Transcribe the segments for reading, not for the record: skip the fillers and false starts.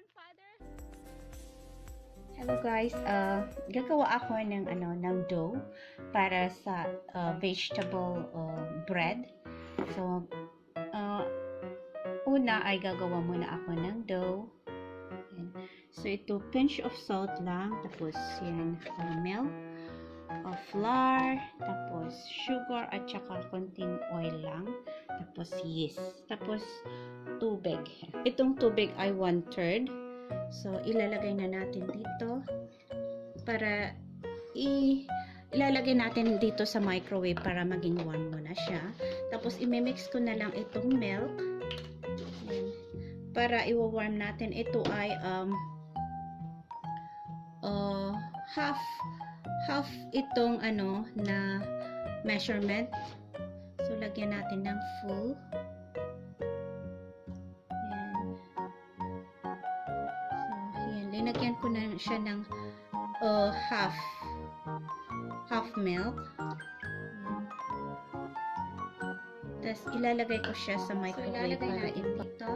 grandfather? Hello guys, gagawa ako ng dough para sa vegetable bread. So, una ay gagawa muna ako ng dough. Yan. So, ito pinch of salt lang, tapos yan, milk, flour, tapos sugar at saka konting oil lang, tapos yeast, tapos tubig. Itong tubig ay 1/3. So, ilalagay na natin dito para ilalagay natin dito sa microwave para maging warm muna siya. Tapos, imimix ko na lang itong milk. Ayan. Para i-warm natin. Ito ay half itong na measurement. So, lagyan natin ng full. Linagyan ko na siya ng half milk. Tapos ilalagay ko siya sa microwave. So, ilalagay natin dito.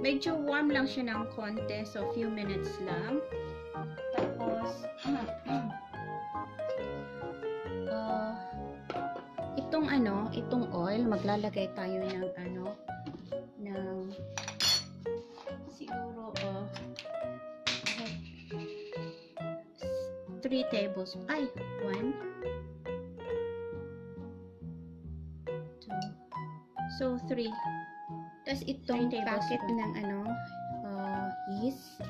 Medyo warm lang siya ng konti. So, few minutes lang. Tapos, itong oil, maglalagay tayo ng siguro 3 tablespoons. 1, 2. So 3. Tapos itong packet ng yeast.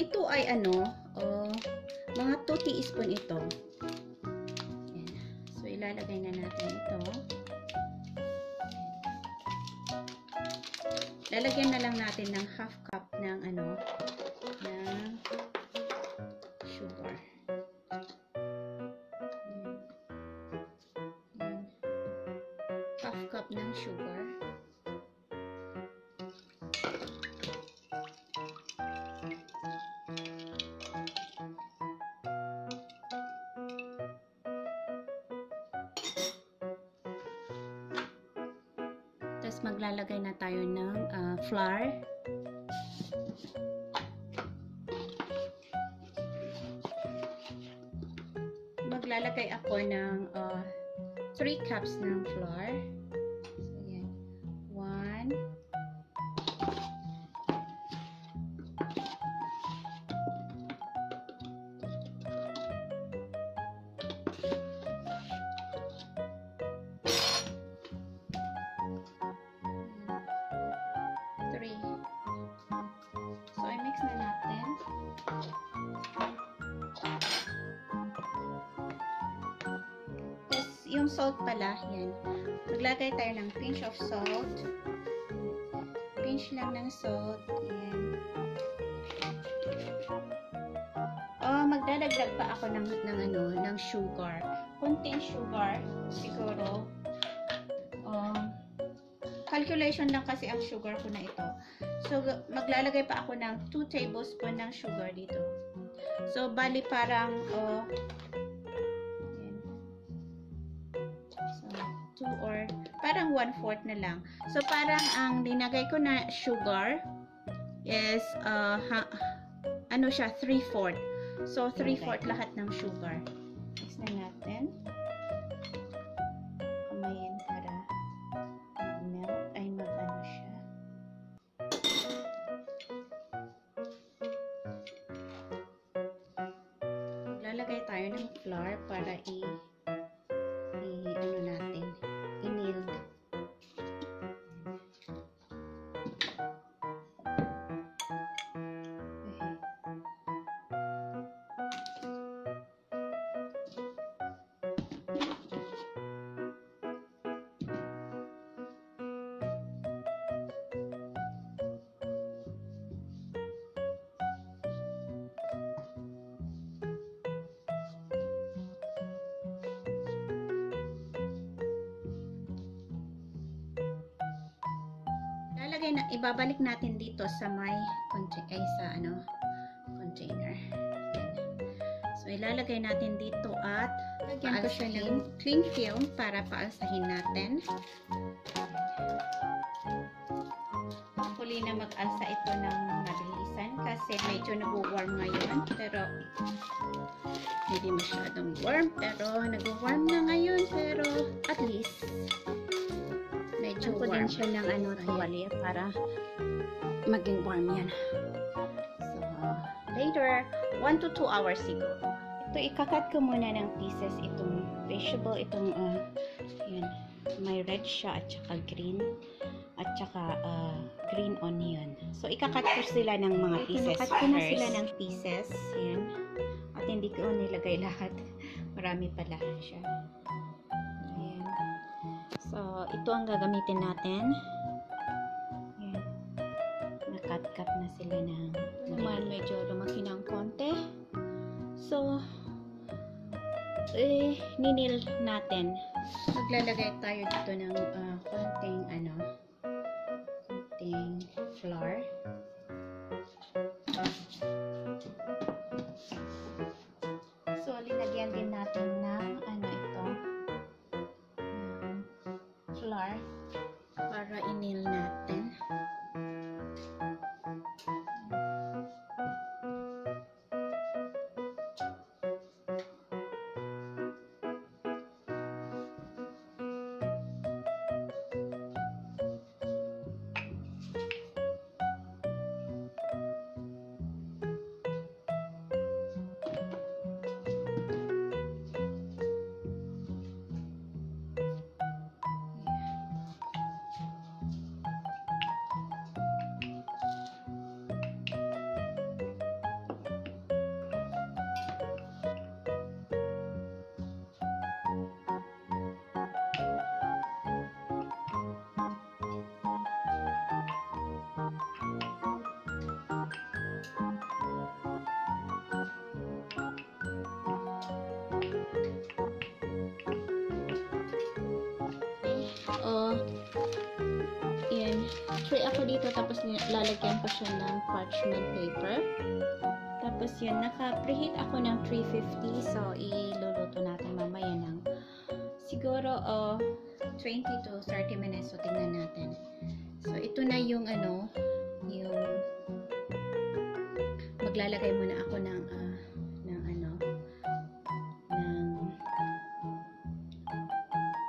Ito ay mga 2 teaspoon ito. Yan. So ilalagay na natin ito. Lalagyan na lang natin ng half cup ng sugar. Half cup ng sugar. Tapos maglalagay na tayo ng flour. Maglalagay ako ng 3 cups ng flour. So, yan. 1, 3. So, i-mix na natin. Tapos, yung salt pala, yan. Maglagay tayo ng pinch of salt. Pinch lang ng salt. Yan. Magdadagdag pa ako ng sugar. Kunting sugar, siguro. Calculation lang kasi ang sugar ko na ito. So, maglalagay pa ako ng 2 tablespoon ng sugar dito. So, bali parang yan. So, 2 or parang 1/4 na lang. So, parang ang linagay ko na sugar is siya 3/4. So, 3/4 lahat ng sugar. Mix na natin. Kamayin para milk ay siya. Lalagay tayo ng flour para natin, i-knead. Ibabalik natin dito sa may container. So, ilalagay natin dito at lagyan ko siya ng cling film para paalsahin natin. hopefully na mag-asa ito ng mabilisan kasi medyo nag-warm ngayon. Pero hindi masyadong warm. Pero nag-warm na ngayon. Pero at least medyo warm. Din siya ng tuwalya para maging warm yan. So, later, 1 to 2 hours siguro. Ito, ikakat ko muna ng pieces itong vegetable, itong, yun, may red siya at saka green, at saka green onion. So, ikakat ko sila ng mga pieces first. Ikakat ko na sila ng pieces, yan. At hindi ko nilagay lahat. Marami pala siya. Yan. So, ito ang gagamitin natin. Yan. Nakat-cut na sila ng naman medyo lumaki ng konti. So, ninil natin. Maglalagay tayo dito ng konting konting flour. So, linagyan din natin ng flour para inil natin. Yan. Try ako dito, tapos lalagyan ko siya ng parchment paper. Tapos yun, naka-preheat ako ng 350. So, iluluto natin mamaya ng siguro 20 to 30 minutes. So, tingnan natin. So, ito na yung yung maglalagay muna ako ng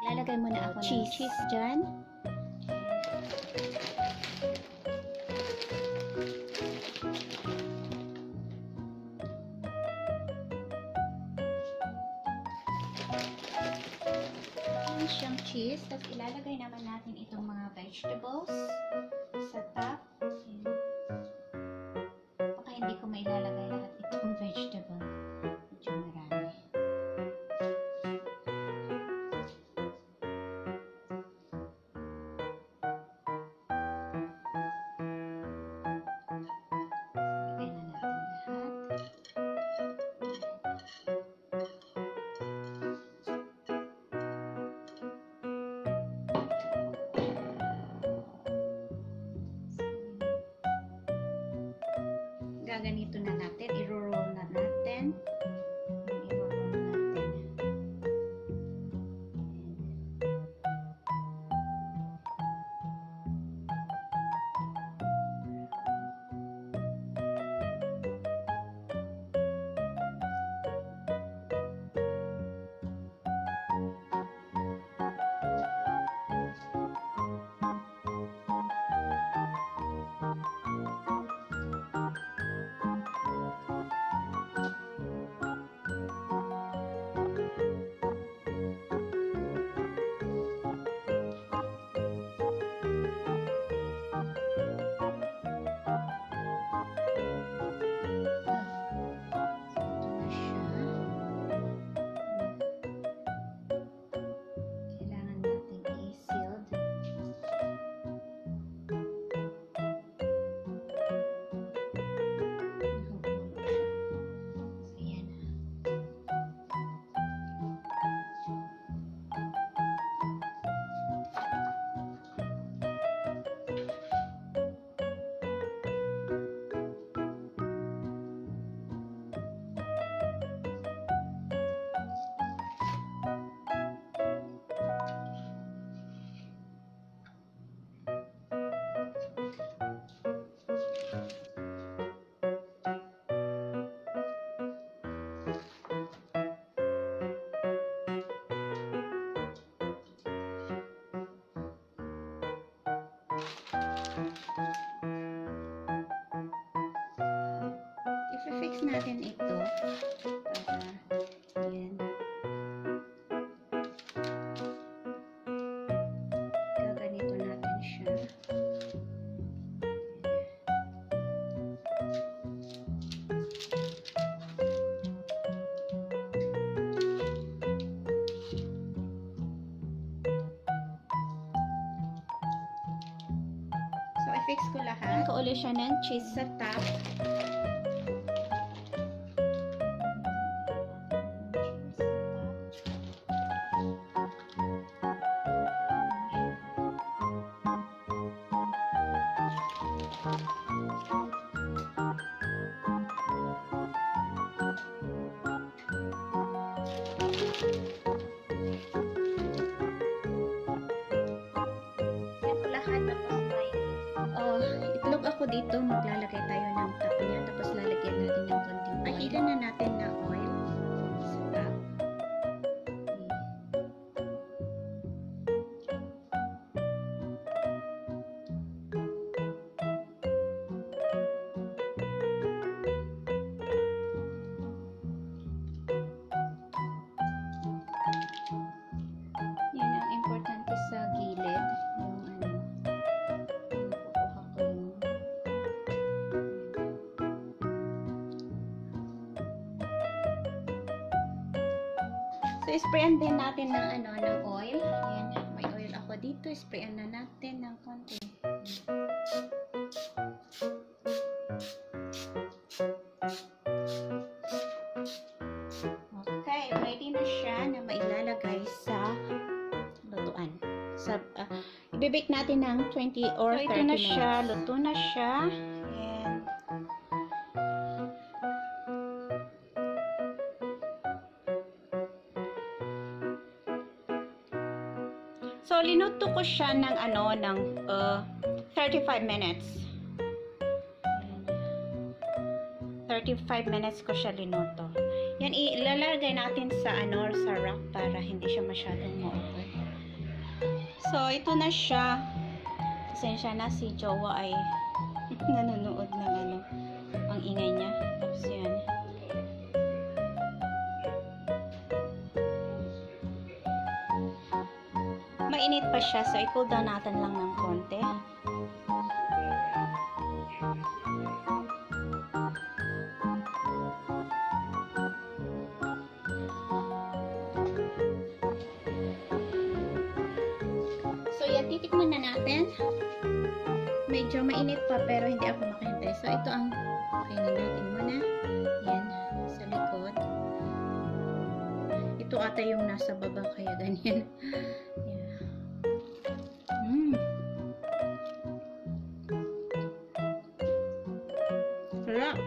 lalagay muna ako ng cheese dyan. Ayan siyang cheese. Tapos ilalagay naman natin itong mga vegetables sa top. Baka hindi ko mailalagay lahat itong vegetable. Medyo marami. Gaganito na natin, i-roll na natin. I-fix natin ito para yan. Gaganito natin siya. So, i-fix ko lahat. Ko ulit siya ng cheese sa top. Itlog ako dito, maglalagay tayo ng top niya, tapos lalagyan natin ng konting oil. Ilan na natin na oil sa top. Yan ang importante sa gilid. So, sprayan din natin ng ng oil. Ayan, may oil ako dito. Sprayan na natin ng konti. Okay, ready na siya na mailalagay sa lutuan. Sa i-bake natin ng 20 or 30 minutes. So, ito na siya, luto na siya. Ayan. So, linuto ko siya ng 35 minutes. 35 minutes ko siya linuto. Yan, ilalagay natin sa sa rack para hindi siya masyadong ma-over. So, ito na siya. Pasensya na si Jowa ay nanonood ng ang ingay niya. Tapos yan. Mainit pa siya, so i-cool down natin lang ng konti. So, yan, titikman na natin. Medyo mainit pa, pero hindi ako makahintay. So, ito ang kainin natin muna. Yan, sa likod. Ito ata yung nasa baba, kaya ganyan. Yan. Sarap.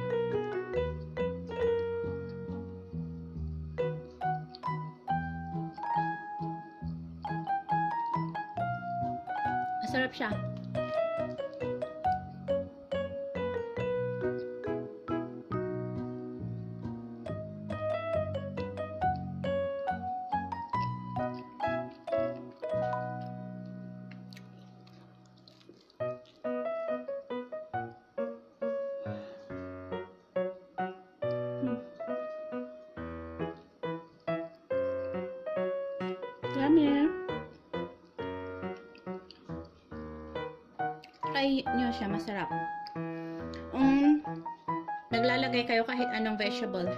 Masarap siya. Yummy. Try nyo siya, masarap. Naglalagay kayo kahit anong vegetable.